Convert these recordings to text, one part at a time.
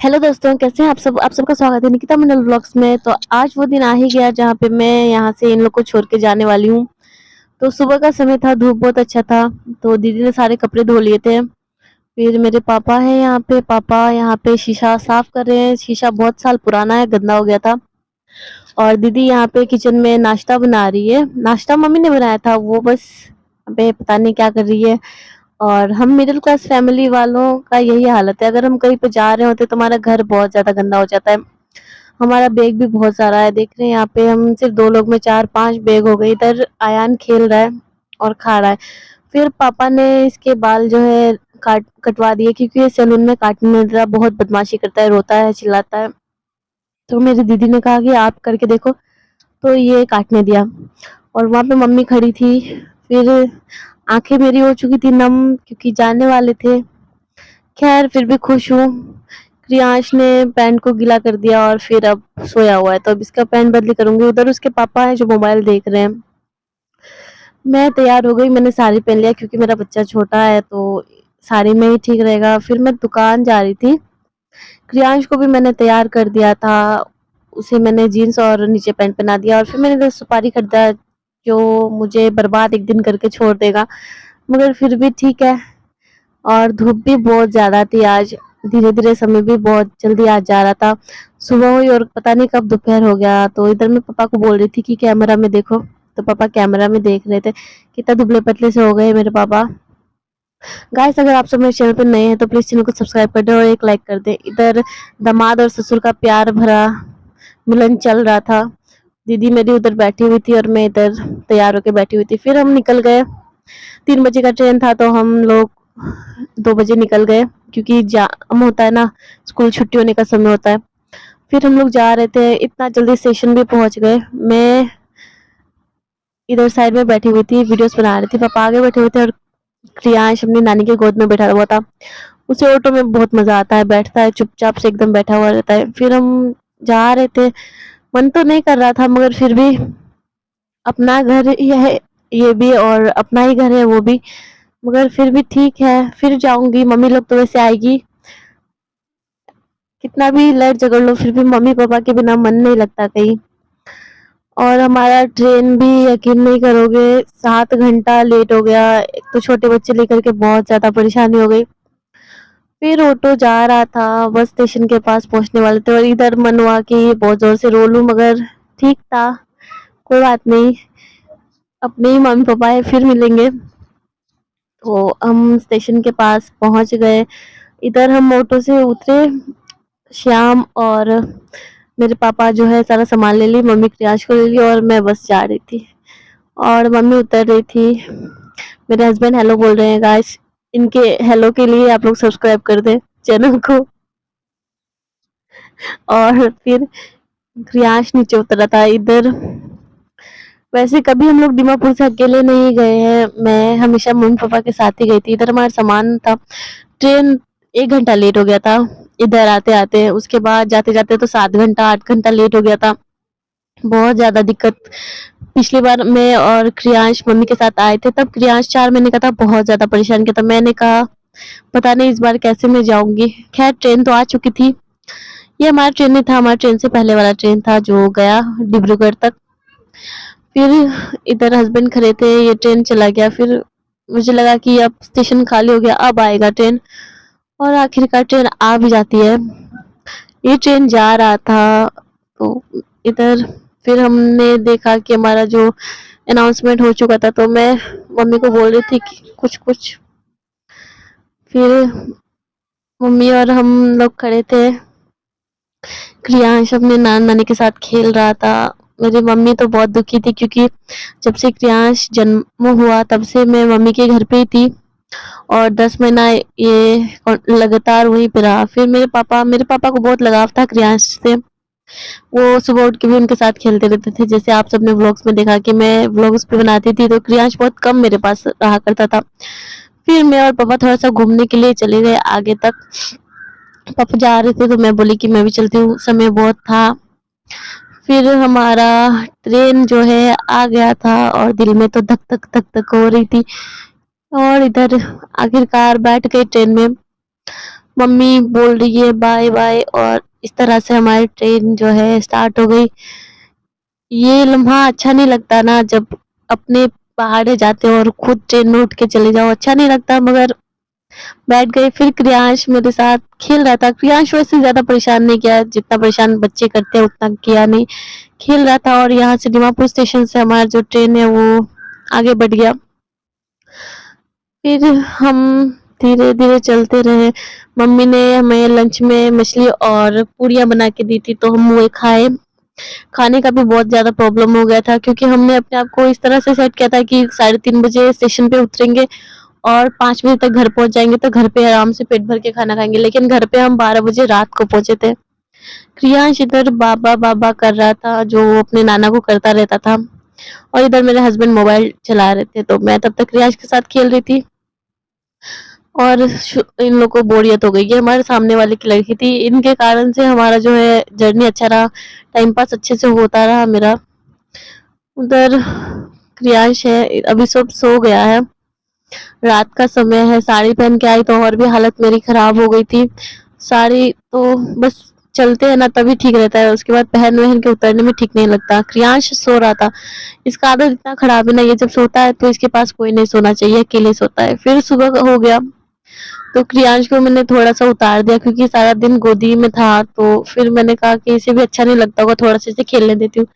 Hello दोस्तों, कैसे हैं आप सब? आप सबका स्वागत है निकिता मंडल व्लॉग्स में। तो आज वो दिन आ ही गया जहाँ पे मैं यहाँ से इन लोग को छोड़ के जाने वाली हूँ। तो सुबह का समय था, धूप बहुत अच्छा था। तो दीदी ने सारे कपड़े धो लिए थे। फिर मेरे पापा हैं यहाँ पे, पापा यहाँ पे शीशा साफ कर रहे हैं। शीशा बहुत साल पुराना है, गंदा हो गया था। और दीदी यहाँ पे किचन में नाश्ता बना रही है। नाश्ता मम्मी ने बनाया था, वो बस अबे पता नहीं क्या कर रही है। और हम मिडिल क्लास फैमिली वालों का यही हालत है, अगर हम कहीं पे जा रहे होते तो हमारा घर बहुत ज्यादा गंदा हो जाता है। हमारा बैग भी बहुत सारा है, देख रहे हैं यहाँ पे हम सिर्फ 2 लोग में 4-5 बैग हो गए। इधर आयान खेल रहा है और खा रहा है। फिर पापा ने इसके बाल जो है कटवा दिए, क्योंकि ये सैलून में काटने नहीं देता, बहुत बदमाशी करता है, रोता है, चिल्लाता है। तो मेरी दीदी ने कहा कि आप करके देखो, तो ये काटने दिया। और वहाँ पे मम्मी खड़ी थी। फिर आंखें मेरी हो चुकी थी नम, क्योंकि जाने वाले थे। खैर फिर भी खुश हूँ। क्रियांश ने पैंट को गीला कर दिया और फिर अब सोया हुआ है, तो अब इसका पैंट बदली करूंगी। उधर उसके पापा है जो मोबाइल देख रहे हैं। मैं तैयार हो गई, मैंने साड़ी पहन लिया क्योंकि मेरा बच्चा छोटा है, तो साड़ी में ही ठीक रहेगा। फिर मैं दुकान जा रही थी। क्रियांश को भी मैंने तैयार कर दिया था। उसे मैंने जीन्स और नीचे पैंट पहना दिया, और फिर मैंने इधर सुपारी खरीदा जो मुझे बर्बाद एक दिन करके छोड़ देगा, मगर फिर भी ठीक है। और धूप भी बहुत ज़्यादा थी आज। धीरे-धीरे समय भी बहुत जल्दी आज जा रहा था। सुबह हुई और पता नहीं कब दोपहर हो गया। तो इधर मैं पापा को बोल रही थी कि कैमरा में देखो, तो पापा कैमरा में देख रहे थे। कितना दुबले-पतले से हो गए मेरे पापा। गाइस, अगर आप सब मेरे चैनल पर नए हैं तो प्लीज़ चैनल को सब्सक्राइब कर दें और एक लाइक कर दें। इधर दामाद और ससुर का प्यार भरा मिलन चल रहा था। दीदी मेरी उधर बैठी हुई थी और मैं इधर तैयार होके बैठी हुई थी। फिर हम निकल गए। 3 बजे का ट्रेन था, तो हम लोग 2 बजे निकल गए, क्योंकि जाम होता है ना, स्कूल छुट्टी होने का समय होता है। फिर हम लोग जा रहे थे, इतना जल्दी स्टेशन भी पहुंच गए। मैं इधर साइड में बैठी हुई थी, वीडियोस बना रही थी। पापा आगे बैठे हुए थे और क्रियांश अपनी नानी के गोद में बैठा हुआ था। उसे ऑटो में बहुत मजा आता है, बैठता है चुपचाप से एकदम बैठा हुआ रहता है। फिर हम जा रहे थे, मन तो नहीं कर रहा था, मगर फिर भी अपना घर यह है, ये भी, और अपना ही घर है वो भी, मगर फिर भी ठीक है। फिर जाऊंगी, मम्मी लोग तो वैसे आएगी। कितना भी लड़ झगड़ लो, फिर भी मम्मी पापा के बिना मन नहीं लगता कहीं। और हमारा ट्रेन भी यकीन नहीं करोगे 7 घंटा लेट हो गया। एक तो छोटे बच्चे लेकर के बहुत ज्यादा परेशानी हो गई। फिर ऑटो जा रहा था, बस स्टेशन के पास पहुंचने वाले थे, और इधर मन हुआ कि बहुत जोर से रो लूं, मगर ठीक था, कोई बात नहीं, अपने ही मम्मी पापा है, फिर मिलेंगे। तो हम स्टेशन के पास पहुंच गए। इधर हम ऑटो से उतरे। श्याम और मेरे पापा जो है सारा सामान ले ली, मम्मी क्रियाश को ले ली, और मैं बस जा रही थी और मम्मी उतर रही थी। मेरे हस्बैंड हेलो बोल रहे हैं गाइस, इनके हेलो के लिए आप लोग सब्सक्राइब कर दें चैनल को। और फिर क्रियाश नीचे उतरा था इधर। वैसे कभी हम लोग दीमापुर से अकेले नहीं गए हैं, मैं हमेशा मम्मी पापा के साथ ही गई थी। इधर हमारा सामान था। ट्रेन 1 घंटा लेट हो गया था इधर आते-आते, उसके बाद जाते-जाते तो 7 घंटा 8 घंटा लेट हो गया था। बहुत ज़्यादा दिक्कत। पिछली बार मैं और क्रियांश मम्मी के साथ आए थे, तब क्रियांश 4 महीने का था, बहुत ज़्यादा परेशान किया था। मैंने कहा पता नहीं इस बार कैसे मैं जाऊँगी। खैर ट्रेन तो आ चुकी थी। ये हमारा ट्रेन नहीं था, हमारा ट्रेन से पहले वाला ट्रेन था जो गया डिब्रूगढ़ तक। फिर इधर हस्बैंड खड़े थे, ये ट्रेन चला गया। फिर मुझे लगा कि अब स्टेशन खाली हो गया, अब आएगा ट्रेन, और आखिरकार ट्रेन आ भी जाती है। ये ट्रेन जा रहा था, तो इधर फिर हमने देखा कि हमारा जो अनाउंसमेंट हो चुका था, तो मैं मम्मी को बोल रही थी कि कुछ-कुछ। फिर मम्मी और हम लोग खड़े थे। क्रियांश अपने नाना-नानी के साथ खेल रहा था। मेरी मम्मी तो बहुत दुखी थी, क्योंकि जब से क्रियांश जन्म हुआ तब से मैं मम्मी के घर पे ही थी, और 10 महीना ये लगातार वहीं पे रहा। फिर मेरे पापा को बहुत लगाव था क्रियांश से। वो सुबह उठ के भी उनके साथ खेलते रहते थे। जैसे आप सबने व्लॉग्स में देखा कि मैं व्लॉग्स भी बनाती थी, तो क्रियांश बहुत कम मेरे पास रहा करता था। फिर मैं और पापा थोड़ा-सा घूमने के लिए चले गए आगे तक। पापा जा रहे थे तो मैं बोली कि मैं भी चलती हूँ, समय बहुत था। फिर हमारा ट्रेन जो है आ गया था, और दिल में तो धक-धक धक-धक हो रही थी। और इधर आखिरकार बैठ गए ट्रेन में। मम्मी बोल रही है बाय बाय, और इस तरह से हमारी ट्रेन जो है स्टार्ट हो गई। ये लम्हा अच्छा नहीं लगता ना, जब अपने पहाड़े जाते हो और खुद ट्रेन में उठ के चले जाओ, अच्छा नहीं लगता, मगर बैठ गए। फिर क्रियांश मेरे साथ खेल रहा था। क्रियांश वैसे ज़्यादा परेशान नहीं किया, जितना परेशान बच्चे करते हैं उतना किया नहीं। खेल रहा था और यहाँ से दीमापुर स्टेशन से हमारा जो ट्रेन है वो आगे बढ़ गया। फिर हम धीरे-धीरे चलते रहे। मम्मी ने हमें लंच में मछली और पूड़ियाँ बना के दी थी, तो हम वो खाए। खाने का भी बहुत ज़्यादा प्रॉब्लम हो गया था, क्योंकि हमने अपने आप को इस तरह से सेट किया था कि 3:30 बजे स्टेशन पे उतरेंगे और 5 बजे तक घर पहुँच जाएँगे, तो घर पे आराम से पेट भर के खाना खाएँगे। लेकिन घर पे हम 12 बजे रात को पहुँचे थे। क्रियांश इधर बाबा-बाबा कर रहा था, जो वो अपने नाना को करता रहता था, और इधर मेरे हस्बैंड मोबाइल चला रहे थे, तो मैं तब तक क्रियांश के साथ खेल रही थी। और इन लोग को बोरियत हो गई। ये हमारे सामने वाले की लड़की थी, इनके कारण से हमारा जो है जर्नी अच्छा रहा, टाइम पास अच्छे से होता रहा मेरा। उधर क्रियांश है, अभी सब सो गया है। रात का समय है, साड़ी पहन के आई तो और भी हालत मेरी खराब हो गई थी। साड़ी तो बस चलते हैं ना तभी ठीक रहता है, उसके बाद पहन-वहन के उतरने में ठीक नहीं लगता। क्रियांश सो रहा था, इसका आदत इतना खराब है ना, ये जब सोता है तो इसके पास कोई नहीं सोना चाहिए, अकेले सोता है। फिर सुबह हो गया, तो क्रियांश को मैंने थोड़ा-सा उतार दिया, क्योंकि सारा दिन गोदी में था, तो फिर मैंने कहा कि इसे भी अच्छा नहीं लगता होगा, थोड़ा-सा इसे खेलने देती हूँ।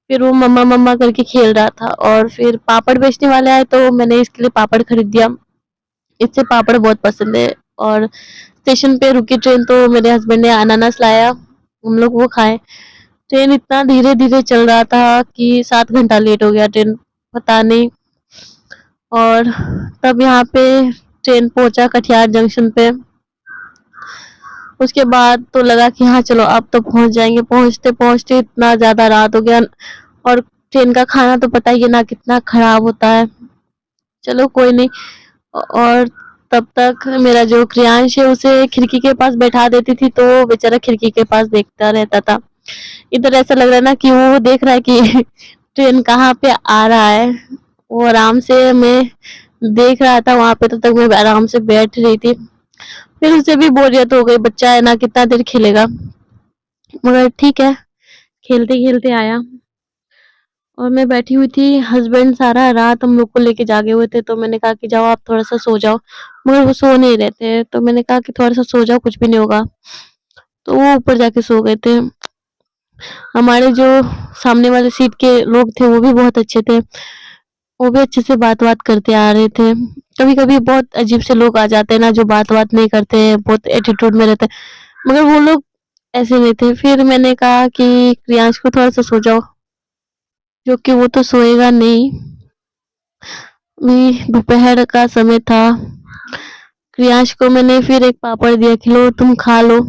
फिर वो मम्मा-मम्मा करके खेल रहा था, और फिर पापड़ बेचने वाले आए तो मैंने इसके लिए पापड़ खरीद दिया। इसे पापड़ बहुत पसंद है। और स्टेशन पे रुकी ट्रेन तो मेरे हस्बैंड ने अनानास लाया, हम लोग वो खाए। ट्रेन इतना धीरे-धीरे चल रहा था कि 7 घंटा लेट हो गया ट्रेन, पता नहीं। और तब यहाँ पे ट्रेन पहुँचा कटिहार जंक्शन पे। उसके बाद तो लगा कि हाँ चलो अब तो पहुँच जाएँगे। पहुँचते-पहुँचते इतना ज़्यादा रात हो गया, और ट्रेन का खाना तो पता ही है ना कितना खराब होता है। चलो कोई नहीं। और तब तक मेरा जो क्रियांश है उसे खिड़की के पास बैठा देती थी, तो वो बेचारा खिड़की के पास देखता रहता था। इधर ऐसा लग रहा है ना कि वो देख रहा है कि ट्रेन कहाँ पे आ रहा है। वो आराम से मैं देख रहा था वहाँ पे, तब तक मैं आराम से बैठ रही थी। फिर उसे भी बोरियत हो गई, बच्चा है ना कितना देर खेलेगा। मगर ठीक है, खेलते-खेलते आया। और मैं बैठी हुई थी, हस्बैंड सारा रात हम लोग को लेके जागे हुए थे, तो मैंने कहा कि जाओ आप थोड़ा-सा सो जाओ। मगर वो सो नहीं रहे थे, तो मैंने कहा कि थोड़ा-सा सो जाओ, कुछ भी नहीं होगा। तो वो ऊपर जाके सो गए थे। हमारे जो सामने वाले सीट के लोग थे वो भी बहुत अच्छे थे। वो भी अच्छे से बात-वात करते आ रहे थे। कभी-कभी बहुत अजीब से लोग आ जाते हैं ना, जो बात-वात नहीं करते हैं, बहुत एटीट्यूड में रहते हैं। मगर वो लोग ऐसे नहीं थे। फिर मैंने कहा कि प्रियांश को थोड़ा-सा सो जाओ, जो कि वो तो सोएगा नहीं। अभी दोपहर का समय था। प्रियांश को मैंने फिर एक पापड़ दिया कि लो तुम खा लो।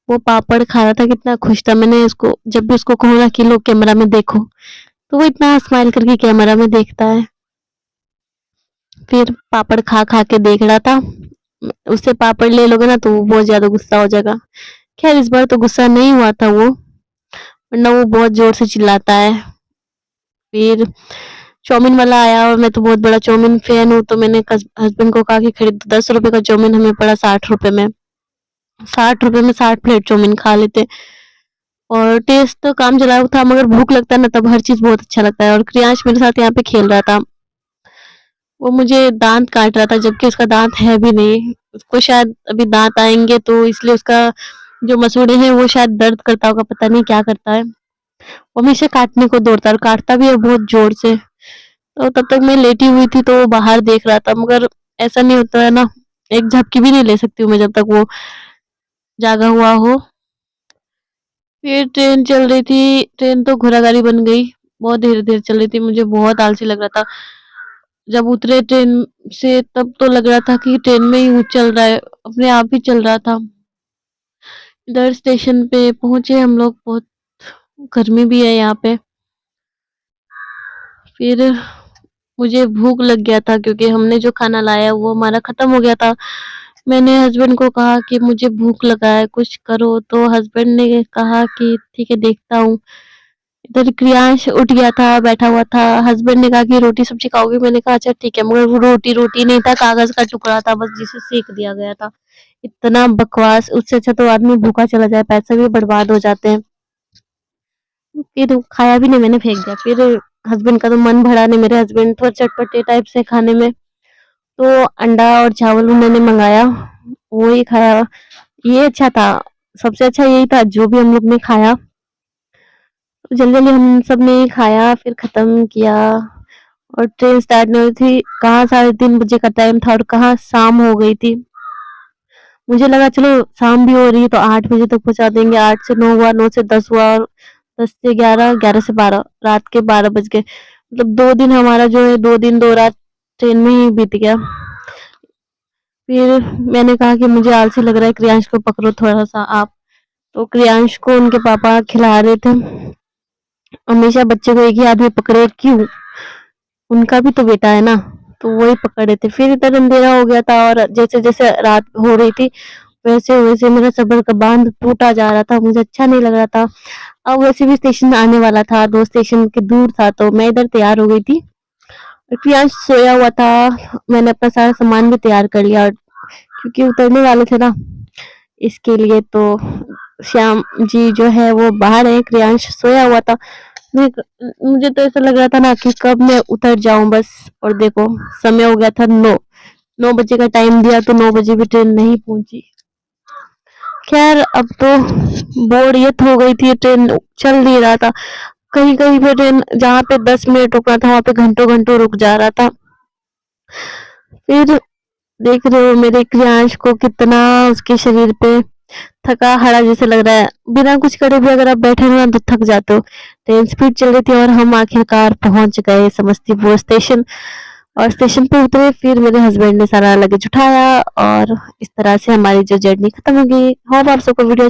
वो पापड़ खा रहा था, कितना खुश था। मैंने उसको जब भी उसको कहूँ ना कि लो कैमरा में देखो, तो वो इतना स्माइल करके कैमरा में देखता है। फिर पापड़ खा-खा के देख रहा था। उससे पापड़ ले लोगे ना तो वो बहुत ज़्यादा गुस्सा हो जाएगा। खैर इस बार तो गुस्सा नहीं हुआ था वो, वरना वो बहुत ज़ोर से चिल्लाता है। फिर चाउमीन वाला आया, और मैं तो बहुत बड़ा चाउमीन फैन हूँ, तो मैंने हस्बैंड को कहा कि खरीद दो। 10 रुपए का चाउमीन हमें पड़ा 60 रुपए में। 60 रुपए में 60 प्लेट चाउमीन खा लेते। और टेस्ट तो काम चला था, मगर भूख लगता है ना तब हर चीज़ बहुत अच्छा लगता है। और क्रियांश मेरे साथ यहाँ पे खेल रहा था। वो मुझे दाँत काट रहा था, जबकि उसका दाँत है भी नहीं। उसको शायद अभी दाँत आएँगे, तो इसलिए उसका जो मसूड़े हैं वो शायद दर्द करता होगा, पता नहीं क्या करता है। वो हमेशा काटने को दौड़ता है और काटता भी है बहुत ज़ोर से। तो तब तक मैं लेटी हुई थी, तो वो बाहर देख रहा था, मगर ऐसा नहीं होता है ना, एक झपकी भी नहीं ले सकती हूँ मैं जब तक वो जागा हुआ हो। फिर ट्रेन चल रही थी, ट्रेन तो घोड़ागाड़ी बन गई। बहुत धीरे-धीरे चल रही थी, मुझे बहुत आलसी लग रहा था। जब उतरे ट्रेन से तब तो लग रहा था कि ट्रेन में ही वो चल रहा है, अपने आप ही चल रहा था। इधर स्टेशन पे पहुँचे हम लोग, बहुत गर्मी भी है यहाँ पे। फिर मुझे भूख लग गया था, क्योंकि हमने जो खाना लाया वो हमारा खत्म हो गया था। मैंने हस्बैंड को कहा कि मुझे भूख लगा है, कुछ करो, तो हस्बैंड ने कहा कि ठीक है देखता हूँ। इधर क्रियांश उठ गया था, बैठा हुआ था। हस्बैंड ने कहा कि रोटी सब्जी खाओगे? मैंने कहा अच्छा ठीक है, मगर वो रोटी रोटी नहीं था, कागज का टुकड़ा था बस, जिसे सेक दिया गया था। इतना बकवास, उससे अच्छा तो आदमी भूखा चला जाए, पैसे भी बर्बाद हो जाते हैं। फिर खाया भी नहीं, मैंने फेंक दिया। फिर हस्बैंड का तो मन भरा नहीं, मेरे हस्बैंड थोड़ा चटपटे टाइप से खाने में, तो अंडा और चावल उन्होंने मंगाया, वही खाया। ये अच्छा था, सबसे अच्छा यही था जो भी हम लोग ने खाया। तो जल्दी-जल्दी हम सब ने खाया, फिर खत्म किया और ट्रेन स्टार्ट नहीं हुई थी। कहाँ 3:30 बजे का टाइम था और कहाँ शाम हो गई थी। मुझे लगा चलो शाम भी हो रही है तो 8 बजे तक पहुँचा देंगे, 8 से 9 हुआ, 9 से 10 हुआ और 10 से 11, 11 से 12, रात के 12 बज गए। मतलब 2 दिन हमारा जो है 2 दिन 2 रात ट्रेन में ही बीत गया। फिर मैंने कहा कि मुझे आलसी लग रहा है, क्रियांश को पकड़ो थोड़ा-सा आप। तो क्रियांश को उनके पापा खिला रहे थे। हमेशा बच्चे को एक ही आदमी पकड़े क्यों? उनका भी तो बेटा है ना, तो वही पकड़ रहे थे। फिर इधर अंधेरा हो गया था और जैसे-जैसे रात हो रही थी, वैसे-वैसे मेरा सब्र का बाँध टूटा जा रहा था, मुझे अच्छा नहीं लग रहा था। अब वैसे भी स्टेशन आने वाला था, 2 स्टेशन के दूर था, तो मैं इधर तैयार हो गई थी। प्रियांश सोया हुआ था, मैंने अपना सारा सामान भी तैयार कर लिया क्योंकि उतरने वाले थे ना, इसके लिए। तो श्याम जी जो है वो बाहर है, क्रियांश सोया हुआ था। मैं मुझे तो ऐसा लग रहा था ना कि कब मैं उतर जाऊं बस। और देखो समय हो गया था 9, 9 बजे का टाइम दिया तो 9 बजे भी ट्रेन नहीं पहुंची। खैर अब तो बोरियत हो गई थी, ट्रेन चल नहीं रहा था। कहीं-कहीं पे ट्रेन जहाँ पे 10 मिनट रुकना था वहाँ पे घंटों-घंटों रुक जा रहा था। फिर देख रहे हो मेरे क्रियांश को कितना उसके शरीर पे थका हारा जैसे लग रहा है। बिना कुछ करे भी अगर आप बैठे हो ना तो थक जाते हो। ट्रेन स्पीड चल रही थी और हम आखिरकार पहुंच गए समस्तीपुर स्टेशन। और स्टेशन पे उतरे, फिर मेरे हस्बैंड ने सारा लगेज उठाया और इस तरह से हमारी जो जर्नी खत्म हो गई। होप आप सबको वीडियो